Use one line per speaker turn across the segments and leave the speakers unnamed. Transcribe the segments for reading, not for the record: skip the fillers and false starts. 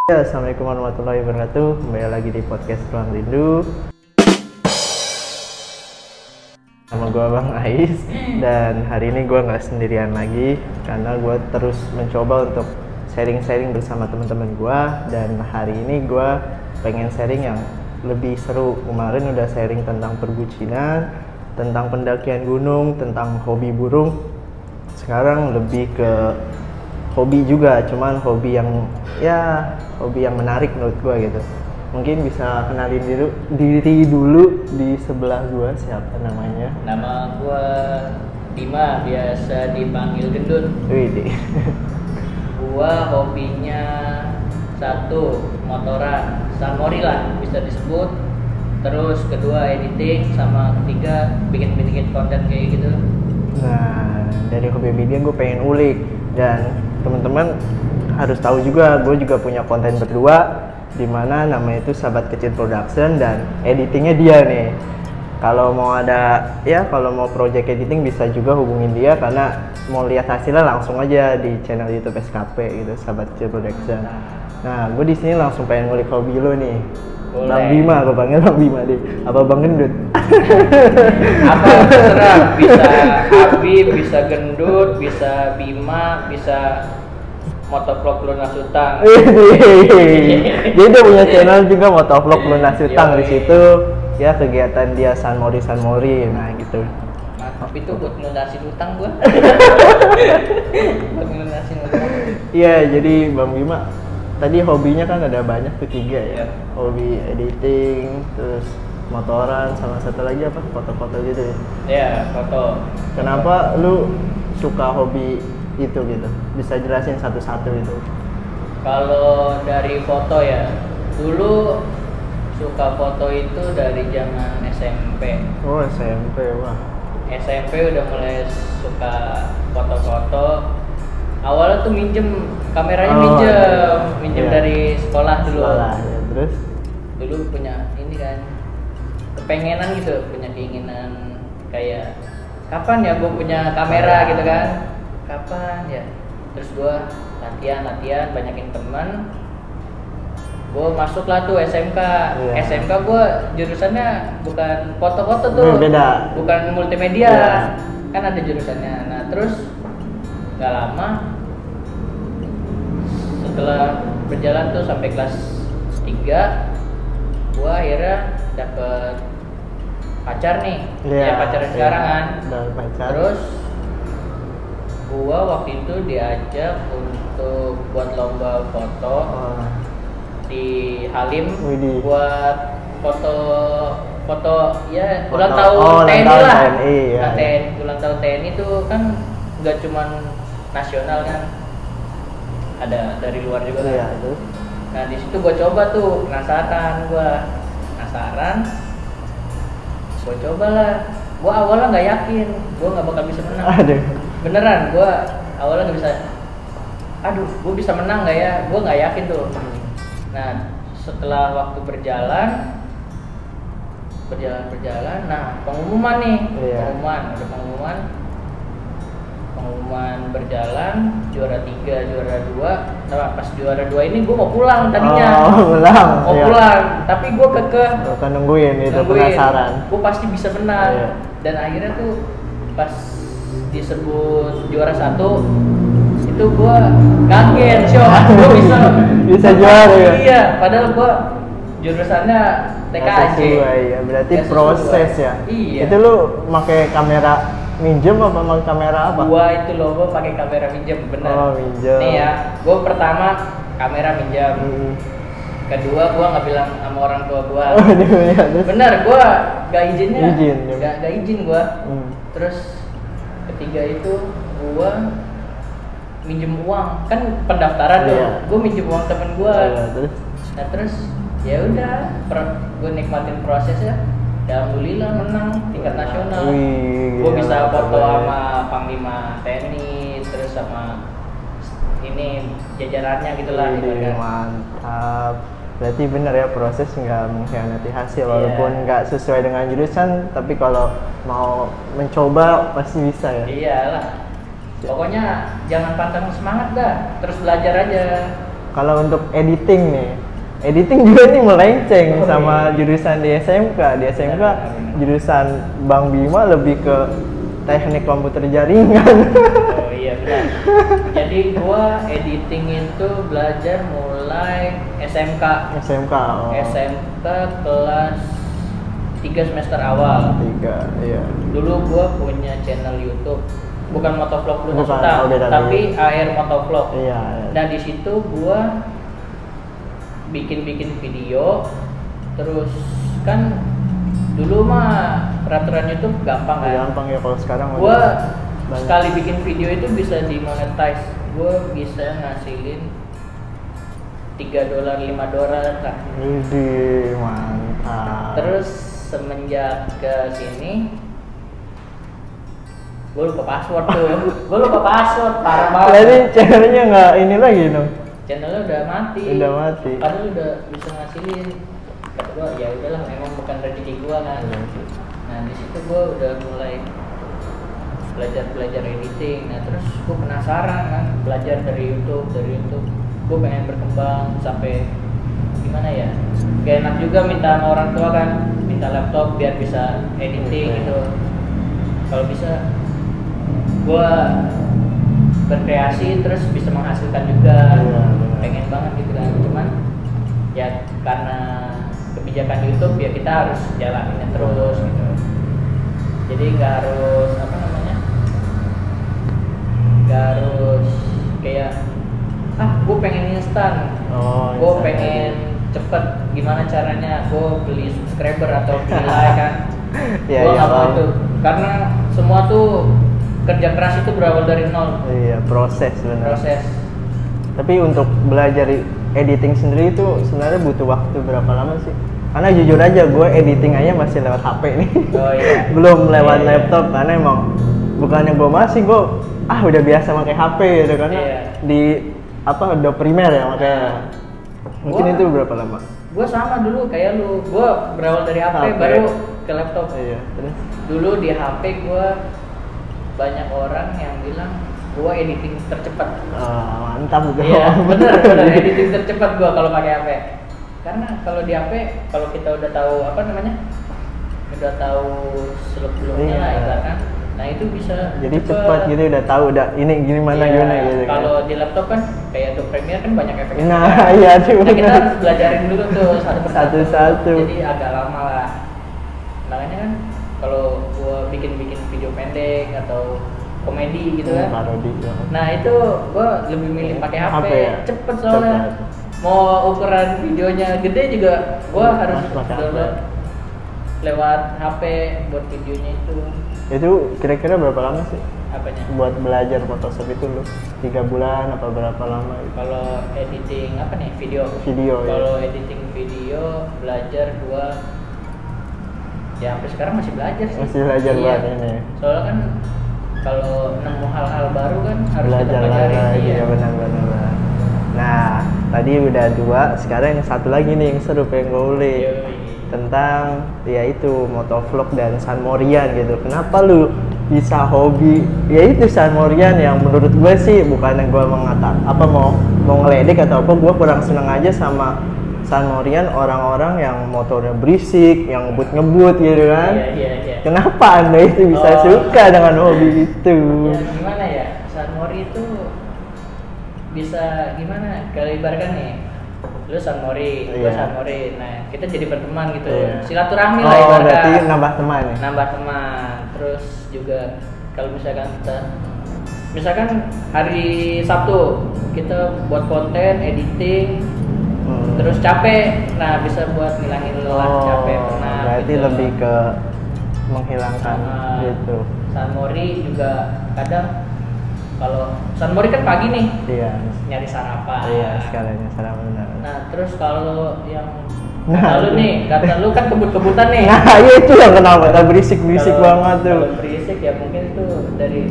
Ya, Assalamualaikum warahmatullahi wabarakatuh. Kembali lagi di podcast Ruang Rindu. Nama gue Bang Ais, dan hari ini gue nggak sendirian lagi karena gue terus mencoba untuk sharing-sharing bersama teman-teman gue. Dan hari ini gue pengen sharing yang lebih seru. Kemarin udah sharing tentang perbucinan, tentang pendakian gunung, tentang hobi burung. Sekarang lebih ke hobi juga, cuman hobi yang menarik menurut gua gitu. Mungkin bisa kenalin diri dulu di sebelah gua, siapa namanya?
Nama gua Dima, biasa dipanggil Gendun.
Widih.
Gua hobinya satu, motoran, sunmori lah bisa disebut. Terus kedua editing, sama ketiga bikin konten kayak gitu.
Nah, dari hobi media gue pengen ulik, dan teman-teman harus tahu juga, gue juga punya konten berdua di mana namanya itu Sahabat Kecil Production, dan editingnya dia nih. Kalau mau mau project editing bisa juga hubungin dia, karena mau lihat hasilnya langsung aja di channel YouTube SKP gitu, Sahabat Kecil Production. Nah, gue di sini langsung pengen ngulik hobi lo nih.
Boleh.
Bang Bima, gue panggil Bang Bima deh. Apa Bang Gendut?
Apa terserah, bisa Abi, bisa Gendut, bisa Bima, bisa motovlog Lunas Utang.
Jadi dia punya channel juga, motovlog Lunas Utang. Di
Yoi.
situ ya kegiatan dia sunmori, nah gitu.
Mantap itu buat ngelunasin utang gua. Buat ngelunasin utang.
Iya, jadi Bang Bima tadi hobinya kan ada banyak tuh, 3 ya.
Iya.
Hobi editing, terus motoran, sama satu lagi apa? Foto-foto gitu ya.
Ya, foto.
Kenapa lu suka hobi itu gitu? Bisa jelasin satu-satu itu.
Kalau dari foto ya, dulu suka foto itu dari zaman SMP.
Oh, SMP, wah.
SMP udah mulai suka foto-foto. Awalnya tuh kameranya
Oh,
minjem
iya.
dari sekolah dulu.
Sekolah, ya. Terus?
Dulu punya ini kan, kepengenan gitu, punya keinginan kayak kapan ya gue punya kamera gitu kan, kapan ya. Terus gue latihan, banyakin teman. Gue masuklah tuh SMK.
Iya.
SMK gue jurusannya bukan foto-foto tuh,
Beda.
bukan multimedia.
Iya.
Kan ada jurusannya. Nah terus nggak lama setelah berjalan tuh sampai kelas 3, gue akhirnya dapet pacar nih.
Iya,
Ya pacaran sekarang kan.
Udah pacar.
Terus gua waktu itu diajak untuk buat lomba foto
Oh,
di Halim.
Widih.
Buat foto ya
Foto.
ulang tahun
Oh, ulang
TNI
tahun
lah.
TNI, ya,
Nah,
ya.
ulang tahun TNI itu kan nggak cuman nasional kan, ada dari luar juga kan.
Iya, terus?
Nah di situ gua coba tuh, penasaran, gua coba lah. Gua awalnya nggak yakin, gua nggak bakal bisa menang.
Aduh.
Beneran, gua awalnya nggak bisa. Aduh, gua bisa menang nggak ya? Gua nggak yakin tuh. Nah setelah waktu berjalan, nah pengumuman nih,
Iya.
pengumuman berjalan, juara 3, juara 2. Nah pas juara 2 ini gue mau pulang tadinya.
Oh, pulang.
Mau
Iya.
pulang, tapi gue kekeh.
Bukan nungguin itu, penasaran.
Gue pasti bisa menang.
Iya.
Dan akhirnya tuh pas disebut juara 1 itu gue kaget, gue
Bisa juara ya?
Iya, padahal gue jurusannya TKJ.
Sesuai, ya. Berarti
Nggak sesuai.
proses ya.
Iya.
Itu lu pakai kamera minjem apa pakai kamera apa?
Gua itu loh, gua pakai kamera minjem, bener.
Oh, minjem.
Nih ya, gua pertama kamera minjem. Kedua gua nggak bilang sama orang tua gua.
Oh, iya, terus?
Bener, gua gak izinnya.
Izin, ya.
Gak izin gua.
Hmm.
Terus ketiga itu gua minjem uang, kan pendaftaran tuh.
Iya.
Gua minjem uang temen gua.
Iya, terus?
Nah terus ya udah, gua nikmatin prosesnya. Alhamdulillah menang tingkat nasional.
Wih,
Gue
gila,
bisa foto
keren.
sama Panglima TNI, terus sama ini jajarannya gitulah.
Wih, mantap. Berarti bener ya, proses nggak mengkhianati hasil. Walaupun nggak sesuai dengan jurusan, tapi kalau mau mencoba pasti bisa ya.
Iyalah. Pokoknya jangan pantang semangat dah, terus belajar aja.
kalau untuk editing nih, editing juga nih melenceng sama
iya.
jurusan di SMK. Di SMK
Benar.
jurusan Bang Bima lebih ke teknik komputer jaringan.
Oh iya benar. Jadi gua editing itu belajar mulai SMK.
SMK. Oh.
SMK kelas 3 semester awal.
3, iya.
Dulu gua punya channel YouTube. Bukan motovlog lu
Bukan,
Nasuta,
beda
tapi
lagi.
AR motovlog.
Iya.
Nah di situ gua bikin video, terus kan dulu mah peraturan YouTube gampang kan.
Gampang ya kalau sekarang.
Gua
udah banyak.
sekali bikin video itu bisa dimonetize. Gua bisa ngasilin $3, $5 lah.
Widih, mantap.
Terus semenjak ke sini gue lupa password tuh. Gue lupa password, parah banget.
Jadi channelnya nggak ini lagi dong.
Channelnya udah mati.
Udah mati.
Padahal udah bisa ngasilin. Kata gue ya udahlah, memang bukan rezeki gue kan. Nah di situ gue udah mulai belajar editing. Nah terus gue penasaran kan, belajar dari YouTube. Gue pengen berkembang sampai gimana ya? Gak enak juga minta sama orang tua kan, minta laptop biar bisa editing gitu. Kalau bisa gue berkreasi terus bisa menghasilkan juga.
Iya, benar.
Pengen banget gitu kan. Cuman ya karena kebijakan YouTube ya kita harus jalaninnya terus gitu. Jadi nggak harus apa namanya, nggak harus kayak gue pengen instan,
Oh,
gue
instan
pengen cepet, gimana caranya gue beli subscriber atau beli like kan.
Iya,
Gue
iya,
nggak mau
paham.
tuh, karena semua tuh kerja keras itu berawal dari nol.
Iya, proses benar.
Proses.
Tapi untuk belajar editing sendiri itu sebenarnya butuh waktu berapa lama sih? Karena jujur aja gue editing aja masih lewat HP nih.
Oh iya.
Belum lewat
Iya.
laptop, karena emang bukannya gue masih, gue udah biasa pakai HP gitu, karena
Iya.
di udah primer ya makanya. Mungkin
Gua-
itu berapa lama?
Gue sama dulu kayak lu, gue berawal dari HP,
HP.
baru ke laptop.
Iya, terus
Dulu di HP gue banyak orang yang bilang gue editing tercepat.
mantap gitu.
Iya, bener editing tercepat gue kalau pakai HP. Karena kalau di HP, kalau kita udah tahu apa namanya, udah tahu seluk-beluknya
Iya.
lah ibaratkan. Nah itu bisa
Jadi cepat gitu, udah tahu udah ini gimana
Iya,
gimana gitu kan.
kalau di laptop kan kayak Adobe Premiere kan banyak efek.
Nah, iya tuh.
Nah, kita harus belajarin dulu tuh satu persatu.
Satu-satu.
Jadi agak lama lah. Makanya kan kalau gua bikin video pendek atau komedi gitu kan.
Parodi.
Nah, itu gua lebih milih pakai HP.
HP ya?
Cepet soalnya.
Cepet.
Mau ukuran videonya gede juga gua harus
pakai
download
HP.
lewat HP buat videonya itu.
Itu kira-kira berapa lama sih
Apanya?
buat belajar Photoshop itu lo? 3 bulan apa berapa lama gitu?
Kalau editing apa nih video?
Video ya.
Kalau editing video belajar 2 ya sampai sekarang masih belajar sih.
Masih belajar
Iya.
buat ini.
Soalnya kan kalau nemu hal-hal baru kan harus
Belajar
kita pelajarin.
lagi
Iya.
ya, benar-benar. Nah, tadi udah 2, sekarang yang satu lagi nih yang seru pengen gue ulik.
Yoi.
Tentang ya itu motovlog dan Sanmorian gitu. Kenapa lu bisa hobi ya itu Sanmorian yang menurut gue sih bukannya gue mau ngeledek atau apa, gue kurang seneng aja sama Sanmorian orang-orang yang motornya berisik, yang ngebut gitu kan.
Iya.
Kenapa Anda itu bisa
Oh.
suka dengan hobi itu?
Ya gimana ya? Sunmori itu bisa gimana? Kalau ibaratkan nih, lu Sunmori, gua
Iya.
Sunmori. Nah, kita jadi berteman gitu.
Iya.
Silaturahmi lah
Oh,
ibaratkan.
berarti nambah teman ya?
Nambah teman. Terus juga kalau misalkan hari Sabtu kita buat konten, editing, terus capek, nah bisa buat ngilangin lelah, capek, penat.
Berarti
gitu.
lebih ke menghilangkan gitu.
Sunmori juga kadang kalau Sunmori kan pagi nih
Iya.
nyari sarapan.
Iya, sekalian salah benar.
Nah terus kalau yang
Nah,
kata lu
itu.
nih, kata lu kan kebut-kebutan nih.
Nah, iya itu yang kenapa tak berisik-berisik
Kalau-
banget tuh.
Kalau berisik ya mungkin itu dari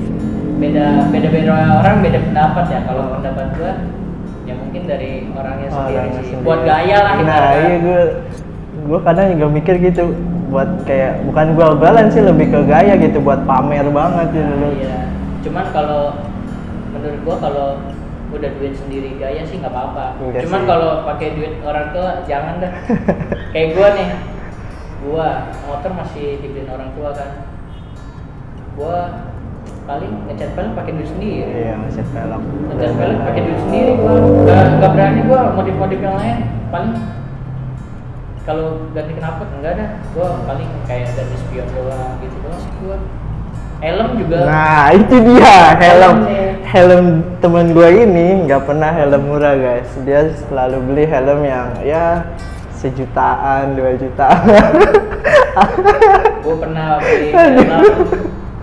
beda orang beda pendapat ya. Kalau pendapat gua ya mungkin dari orangnya sendiri
Orangnya
sih.
sendiri.
Buat gaya lah
Nah,
ibaratkan.
iya gue kadang juga mikir gitu, buat kayak bukan gal-galan sih, lebih ke gaya gitu, buat pamer banget gitu loh.
Iya. Cuman kalau menurut gua kalau udah duit sendiri gaya sih nggak apa-apa.
Enggak
Cuman
sih.
kalau pakai duit orang tua jangan dah. Kayak gua nih, gua motor masih dibeliin orang tua kan. Gua paling ngecat pelek pakai duit sendiri.
Iya, ngecat pelek.
Ngecat pelek pakai duit sendiri gua. Gak berani gua modif-modif yang lain. Paling kalau ganti knalpot enggak ada. Gua paling kayak ganti spion doang gitu doang sih gua. Helm juga.
Nah, itu dia helm.
Helmnya.
Helm teman gua ini nggak pernah helm murah guys. Dia selalu beli helm yang ya 1 jutaan, 2 jutaan.
Gue pernah beli helm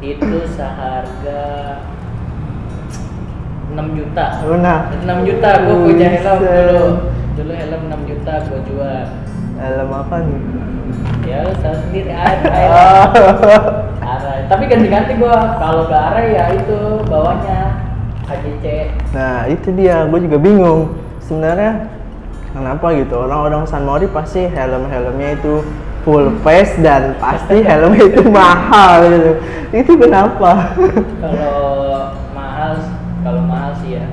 itu seharga 6 juta.
Nah,
6 juta gue punya helm
Buset.
dulu helm 6 juta gue jual.
helm apa nih?
Ya lu tahu sendiri arai. Tapi ganti-ganti gue kalau ke arai ya itu bawahnya AJC.
Nah, itu dia. Gue juga bingung. Sebenarnya kenapa gitu? Orang-orang San Mori pasti helm-helmnya itu full face dan pasti helmnya itu mahal gitu. Itu kenapa?
Kalau mahal sih ya.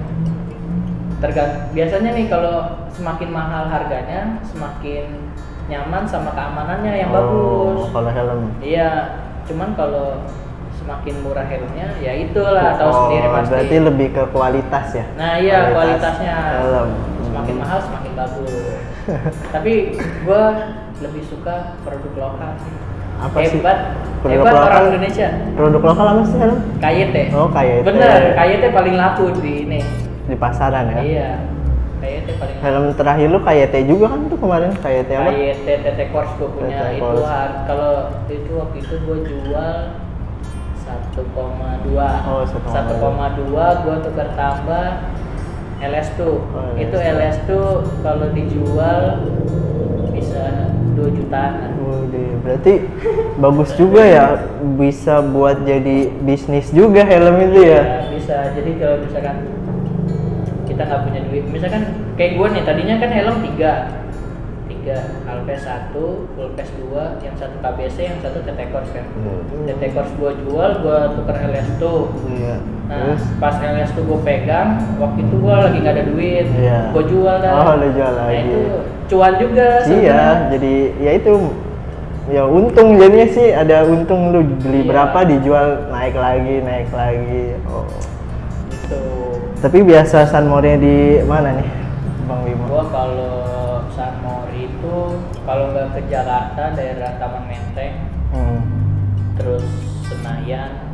Biasanya nih kalau semakin mahal harganya, semakin nyaman sama keamanannya yang bagus.
Kalau helm.
Iya, cuman kalau semakin murah helmnya ya itulah tahu sendiri pasti.
Berarti lebih ke kualitas ya?
Nah iya kualitasnya.
helm.
Semakin mahal semakin bagus. Tapi gua lebih suka produk lokal sih.
Apa sih?
Hebat
Produk
orang
lokal?
Indonesia.
Produk lokal apa sih helm?
KYT.
Oh, KYT.
Bener, KYT paling laku di ini.
Di pasaran ya?
Iya. KYT paling laku.
Helm terakhir lu KYT juga kan tuh kemarin? KYT apa?
KYT TT Course gue punya
TT
itu
Course.
kalau itu waktu itu gue jual 1,2.
Oh, 1,2.
Gue tukar tambah LS2.
Oh,
Itu
LS2.
LS2 kalau dijual bisa 2 jutaan.
Waduh, berarti bagus juga ya, bisa buat jadi bisnis juga helm itu ya?
Ya, bisa. Jadi kalau misalkan kita nggak punya duit, misalkan kayak gue nih tadinya kan helm 3 Alpes 1, full face 2, yang satu KBC, yang satu TT Course kan. TT Course gue jual, gue tuker LS2.
Iya.
Nah,
Terus?
pas LS2 gue pegang, waktu itu gue lagi nggak ada duit,
Iya.
gue jual dah.
Oh, lu jual
Nah
lagi.
itu cuan juga.
Iya,
sebenarnya.
jadi ya itu ya untung jadinya sih, ada untung lu beli
Iya.
berapa dijual naik lagi. Oh.
Gitu.
Tapi biasa San Mori di mana nih, Bang Bimo?
Gua kalau San Mori itu kalau nggak ke Jakarta daerah Taman Menteng,
Hmm.
terus Senayan,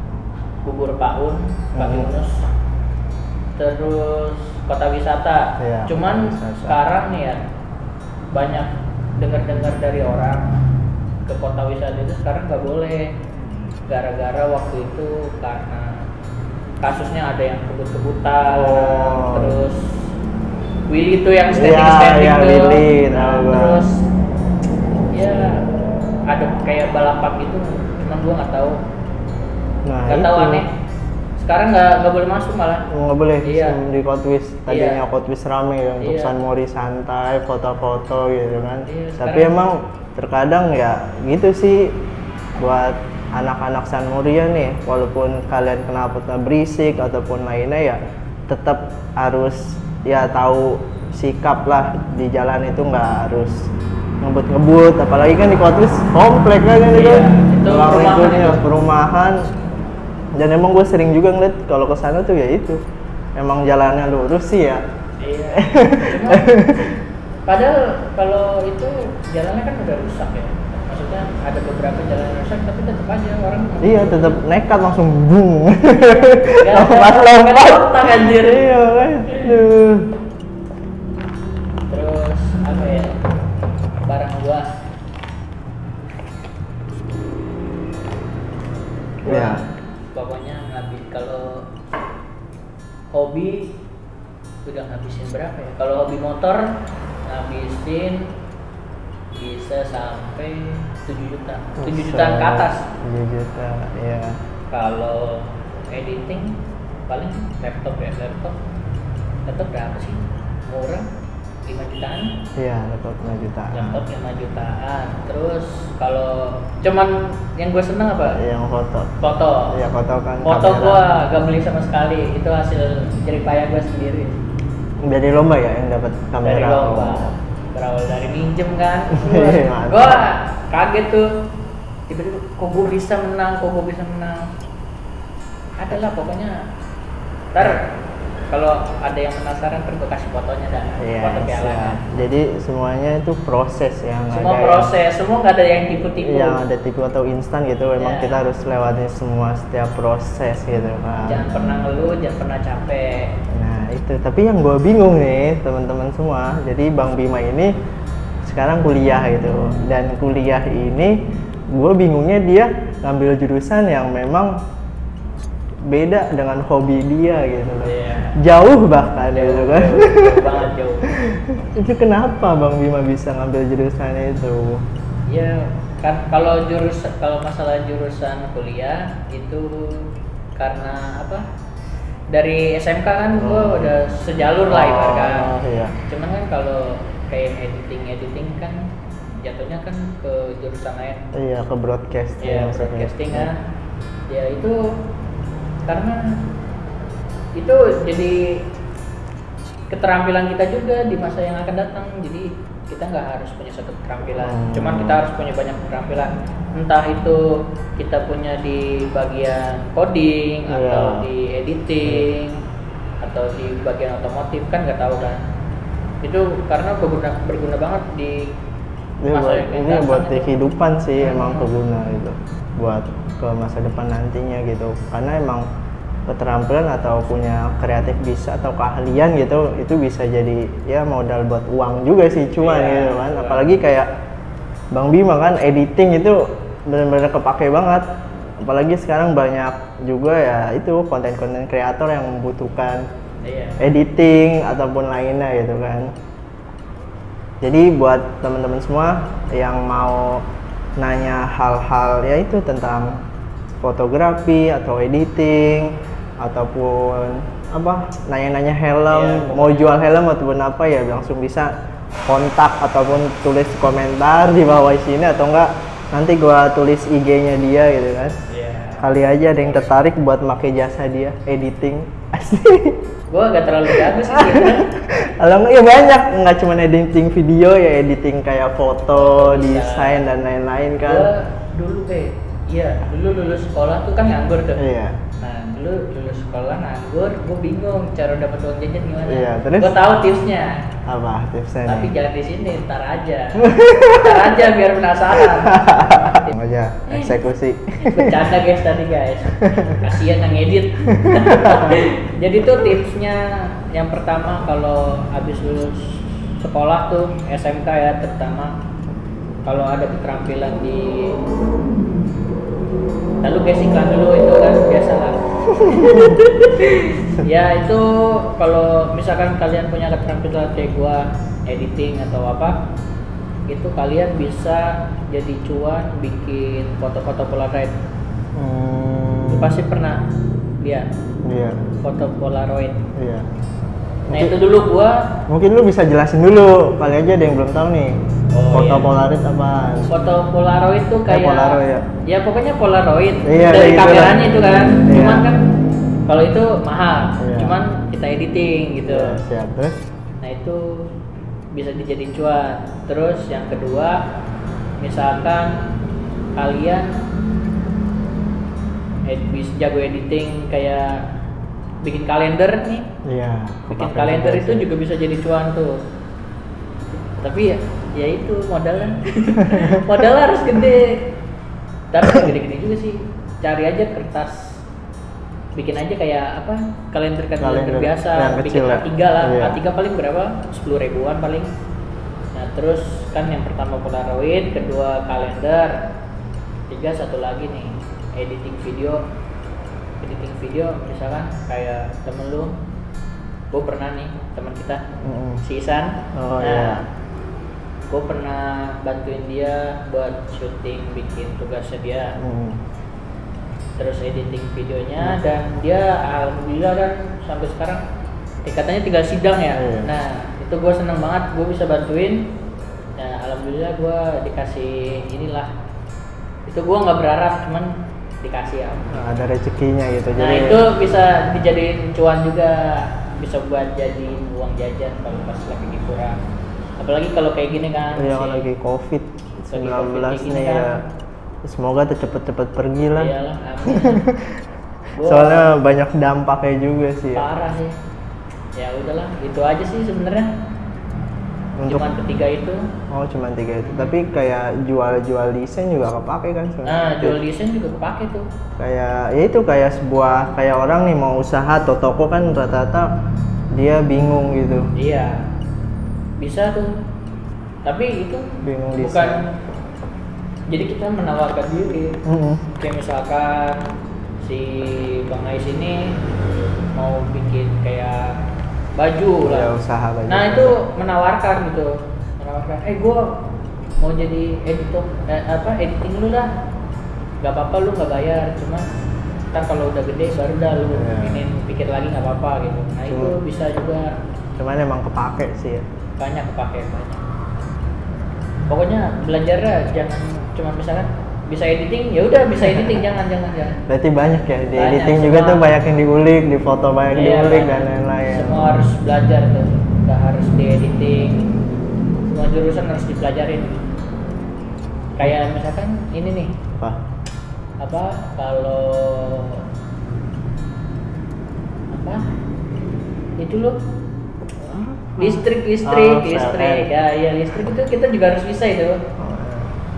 Bubur Paun, Pak
Mhm.
Yunus, terus kota wisata.
Iya,
Cuman
kota wisata.
sekarang nih ya banyak dengar-dengar dari orang ke kota wisata itu sekarang nggak boleh gara-gara waktu itu karena kasusnya ada yang kebut-kebutan,
Oh.
terus Willy itu yang
Iya,
standing
iya,
tuh.
Willy,
Nah,
tahu gua.
terus ya ada kayak balapan gitu, cuman gua nggak tahu.
Nah,
Nggak tahu aneh. Sekarang nggak boleh masuk malah.
nggak boleh
Iya.
di Kotwis. Tadinya
Iya.
Kotwis rame ya untuk
Iya.
San Mori santai, foto-foto gitu kan.
Iya,
Tapi
sekarang-
emang terkadang ya gitu sih buat anak-anak San Mori ya nih, walaupun kalian knalpotnya berisik ataupun lainnya ya tetap harus ya tahu sikap lah di jalan, itu nggak harus ngebut-ngebut, apalagi kan di Kotwis komplek kan ini
Iya,
kan.
itu
Ruang
perumahan
lingkupnya,
itu.
perumahan. Dan emang gue sering juga ngeliat kalau ke sana tuh ya itu emang jalannya lurus sih ya.
Iya. Cuma padahal kalau itu jalannya kan udah rusak ya. Maksudnya ada beberapa jalan yang rusak tapi tetap aja orang.
Iya, tetap nekat langsung bung.
Nggak ada-
Lompat-lompat.
nggak ada otak, anjir.
Iya, kan. Aduh.
Terus apa ya? Barang gua.
Iya.
Pokoknya kalau hobi udah ngabisin berapa ya? Kalau hobi motor ngabisin bisa sampai 7 juta. 7 jutaan ke atas.
7 juta, iya.
Kalau editing paling laptop ya, laptop berapa sih? Murah 5 jutaan.
Iya, laptop 5 juta.
Laptop 5 jutaan. Terus kalau cuman yang gue seneng apa?
Yang foto.
Foto.
Iya, foto kan.
Foto
kamera.
gua gak beli sama sekali. Itu hasil jerih payah gua sendiri.
Dari lomba ya yang dapat kamera.
Dari lomba. Berawal dari minjem kan.
Mantap.
Gua kaget tuh. Tiba-tiba kok gue bisa menang. Adalah pokoknya. Ntar kalau ada yang penasaran ntar gue kasih fotonya dah.
Iya,
Foto pialanya.
siap. Jadi semuanya itu proses yang
Semua proses, semua nggak ada yang tipu-tipu.
yang ada tipu atau instan gitu. Memang
Iya.
kita harus lewatin semua setiap proses gitu kan.
Jangan pernah ngeluh, jangan pernah capek.
Nah itu, tapi yang gue bingung nih teman-teman semua. Jadi Bang Bima ini sekarang kuliah gitu, dan kuliah ini gue bingungnya dia ngambil jurusan yang memang beda dengan hobi dia gitu loh.
Iya.
Jauh bahkan gitu kan.
Jauh banget jauh.
Itu kenapa Bang Bima bisa ngambil jurusan itu?
Ya kan kalau masalah jurusan kuliah itu karena apa? Dari SMK kan gua udah sejalur lah ibaratkan.
Oh, iya.
Cuman kan kalau kayak editing kan jatuhnya kan ke jurusan lain.
Iya, ke broadcasting.
Ya
maksudnya.
broadcasting kan. Ya itu karena itu jadi keterampilan kita juga di masa yang akan datang. Jadi kita nggak harus punya satu keterampilan, cuman kita harus punya banyak keterampilan. Entah itu kita punya di bagian coding atau di editing atau di bagian otomotif, kan nggak tahu kan. Itu karena berguna banget di masa yang akan
ini
datang
buat
itu.
kehidupan sih, emang berguna gitu buat ke masa depan nantinya gitu, karena emang keterampilan atau punya kreatif bisa atau keahlian gitu itu bisa jadi ya modal buat uang juga sih cuan gitu kan. Apalagi kayak Bang Bima kan editing itu benar-benar kepake banget, apalagi sekarang banyak juga ya itu konten-konten kreator yang membutuhkan editing ataupun lainnya gitu kan. Jadi buat teman-teman semua yang mau nanya hal-hal ya itu tentang fotografi atau editing ataupun apa nanya-nanya helm, mau jual helm ataupun apa ya langsung bisa kontak ataupun tulis komentar di bawah sini, atau enggak nanti gua tulis IG-nya dia gitu kan. Kali aja ada yang tertarik buat pakai jasa dia editing. Asli.
Gua gak terlalu jago sih gitu.
Kalau enggak ya banyak, nggak cuma editing video ya, editing kayak foto, desain dan lain-lain kan.
Gua dulu dulu lulus sekolah tuh kan nganggur tuh.
Iya.
Nah dulu lulus sekolah nganggur, gue bingung cara dapat uang jajan gimana.
Iya, terus?
Gue tahu tipsnya.
Apa tipsnya
Tapi
nih?
jangan di sini, ntar aja biar penasaran.
Aja eksekusi.
Bercanda guys tadi guys. Kasihan yang edit. Jadi tuh tipsnya yang pertama kalau habis lulus sekolah tuh SMK ya terutama, kalau ada keterampilan di lalu guys iklan dulu itu kan biasa lah. Ya itu kalau misalkan kalian punya keterampilan kayak gua editing atau apa, itu kalian bisa jadi cuan bikin foto-foto Polaroid. Lu pasti pernah lihat
Iya.
foto Polaroid.
Iya.
Nah itu dulu gua
Mungkin lu bisa jelasin dulu, kali aja ada yang belum tahu nih.
Oh,
Foto
iya.
Polaroid apaan?
foto Polaroid tuh kayak
Polaroid ya?
ya pokoknya Polaroid
Iya,
dari
iya,
kameranya
iya.
itu kan.
Iya.
Cuman kan kalau itu mahal,
Iya.
cuman kita editing gitu.
Iya, siap. Terus?
Nah itu bisa dijadiin cuan. Terus yang kedua, misalkan kalian bisa jago editing kayak bikin kalender nih.
Iya.
Bikin
kepake
kalender
juga
itu
sih.
juga bisa jadi cuan tuh. Tapi ya itu modalnya. Modalnya harus gede. Tapi nggak gede-gede juga sih. Cari aja kertas. Bikin aja kayak apa? Kalender
Kalender
biasa.
yang
Bikin
kecil ya?
A3 lah.
Iya.
A3 paling berapa? 10 ribuan paling. Nah, terus kan yang pertama Polaroid, kedua kalender. Tiga satu lagi nih, editing video misalkan kayak temen lu, gue pernah nih teman kita si Isan.
Oh,
nah
iya.
gue pernah bantuin dia buat syuting bikin tugasnya dia, terus editing videonya, dan dia alhamdulillah kan sampai sekarang katanya tinggal sidang ya.
Iya.
Nah itu gue seneng banget gue bisa bantuin. Nah alhamdulillah gue dikasih inilah, itu gue nggak berharap cuman dikasih ya.
Nah, ada rezekinya gitu.
Nah itu bisa dijadiin cuan juga. bisa buat jadiin uang jajan kalau pas lagi kurang. Apalagi kalau kayak gini kan.
Iya,
masih-
lagi COVID 19
kayak gini
nih
kan.
ya. Semoga tuh cepet-cepet pergi lah.
Iyalah, amin. Gua
Soalnya banyak dampaknya juga sih ya.
parah sih. Ya udahlah, itu aja sih sebenarnya.
Untuk
Cuman ketiga itu.
oh cuma 3 itu. Tapi kayak jual desain juga kepake kan sebenarnya.
Nah, jual desain juga kepake tuh.
Kayak ya itu kayak sebuah kayak orang nih mau usaha atau toko kan rata-rata dia bingung gitu.
Iya. Bisa tuh. Tapi itu
Bingung
bukan
desain.
jadi kita menawarkan diri.
Mm-mm.
Kayak misalkan si Bang Ais ini mau bikin kayak baju
Ya,
lah.
usaha baju.
Nah itu menawarkan gitu, menawarkan. Gue mau jadi editing lu lah. Gak apa-apa lu nggak bayar, cuma kan kalau udah gede baru dah lu
Ya.
ingin pikir lagi nggak apa-apa gitu. Nah itu
Cuma-
bisa juga
Cuman emang kepake sih ya.
banyak kepake banyak. Pokoknya belajarnya jangan cuma misalkan bisa editing, ya udah bisa editing jangan.
Berarti banyak ya di
Banyak,
editing juga
semua.
tuh banyak yang diulik, di foto banyak
Iya,
diulik dan
banyak.
lain-lain.
Semua harus belajar tuh, nggak harus di editing. Semua jurusan harus dipelajarin. Kayak misalkan ini nih,
Apa?
kalau itu loh listrik
Oh, PLN.
ya listrik itu kita juga harus bisa itu.
Oh,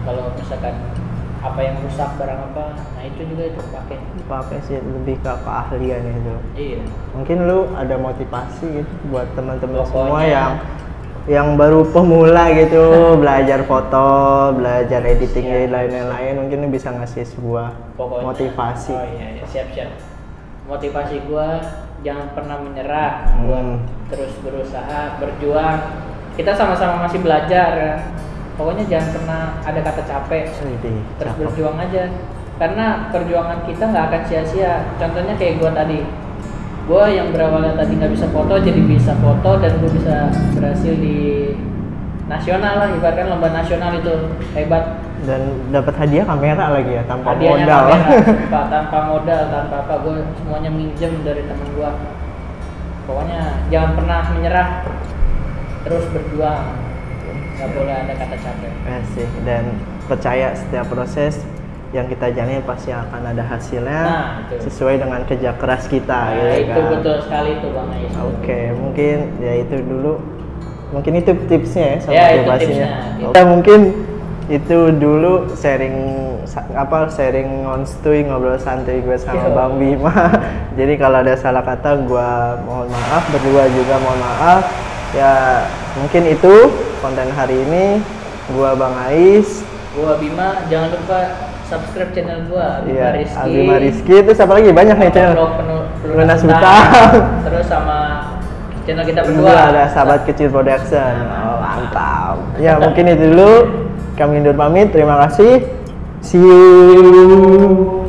Kalau misalkan apa yang rusak barang apa, nah itu juga itu pakai.
pakai sih lebih ke keahlian itu.
Iya.
Mungkin lu ada motivasi gitu buat teman-teman
Pokoknya-
semua yang baru pemula gitu belajar foto, belajar editing dan lain-lain, mungkin lu bisa ngasih sebuah
Pokoknya,
motivasi.
oh iya, siap motivasi gua jangan pernah menyerah buat terus berusaha berjuang. Kita sama-sama masih belajar kan. Pokoknya jangan pernah ada kata capek,
Widih,
terus
cakep.
berjuang aja karena perjuangan kita nggak akan sia-sia. Contohnya kayak gua tadi, gua yang berawalnya tadi nggak bisa foto jadi bisa foto dan gua bisa berhasil di nasional lah, ibaratkan lomba nasional itu hebat.
Dan dapat hadiah kamera lagi ya tanpa
Hadiahnya
modal.
kamera, tanpa modal, tanpa apa, gue semuanya minjem dari temen gue. Pokoknya jangan pernah menyerah, terus berjuang, nggak boleh ada kata capek.
Asik. Dan percaya setiap proses yang kita jalani pasti akan ada hasilnya
Nah, itu.
sesuai dengan kerja keras kita
Nah,
gitu
itu
kan.
betul sekali tuh Bang Ais.
Oke, mungkin ya itu dulu. Mungkin itu tipsnya ya sama
Ya, itu
motivasinya.
tipsnya.
Oke, mungkin itu dulu sharing ngonstuy ngobrol santai gue sama
Yo.
Bang Bima. Jadi kalau ada salah kata gue mohon maaf, berdua juga mohon maaf. Ya mungkin itu konten hari ini. Gua Bang Ais.
Gua Bima, jangan lupa subscribe channel gua, Bima
Iya,
Rizky.
Bima Rizky. Itu siapa lagi? Banyak nih channel.
Vlog
Lunas
Utang.
Utang.
Terus sama channel kita
Berdua
berdua.
ada Sahabat Kecil Production. Oh, mantap. Ya mungkin itu dulu. Kami undur pamit. Terima kasih. See you.